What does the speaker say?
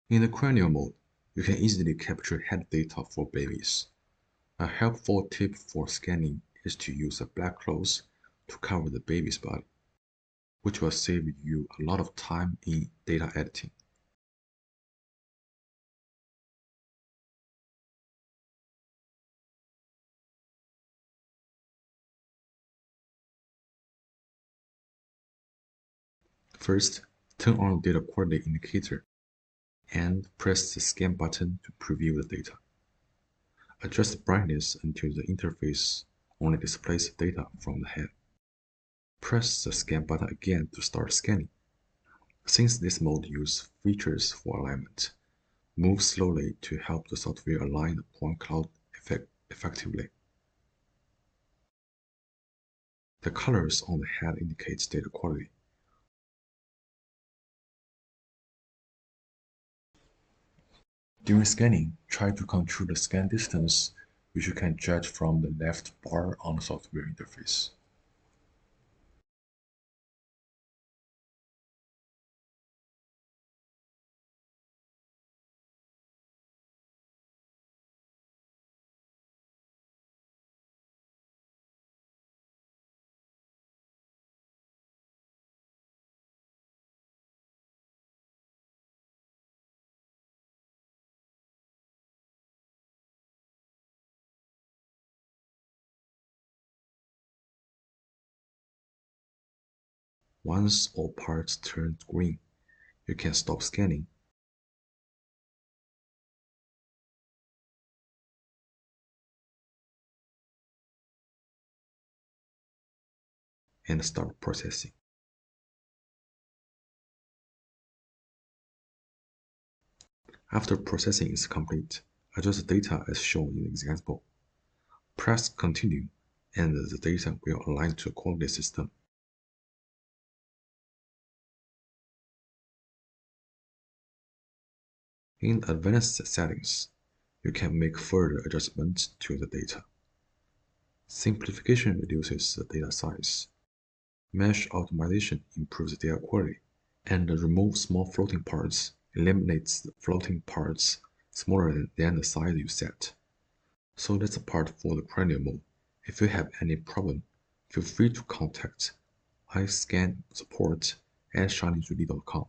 In the cranial mode, you can easily capture head data for babies. A helpful tip for scanning is to use a black cloth to cover the baby's body, which will save you a lot of time in data editing. First, turn on the data quality indicator and press the scan button to preview the data. Adjust the brightness until the interface only displays data from the head. Press the scan button again to start scanning. Since this mode uses features for alignment, move slowly to help the software align the point cloud effectively. The colors on the head indicate data quality. During scanning, try to control the scan distance, which you can judge from the left bar on the software interface. Once all parts turn green, you can stop scanning. And start processing. After processing is complete, adjust the data as shown in the example. Press Continue, and the data will align to a quality system. In Advanced Settings, you can make further adjustments to the data. Simplification reduces the data size. Mesh optimization improves the data quality, and remove small floating parts eliminates the floating parts smaller than the size you set. So that's a part for the cranial mode. If you have any problem, feel free to contact EXScan support at shining3d.com.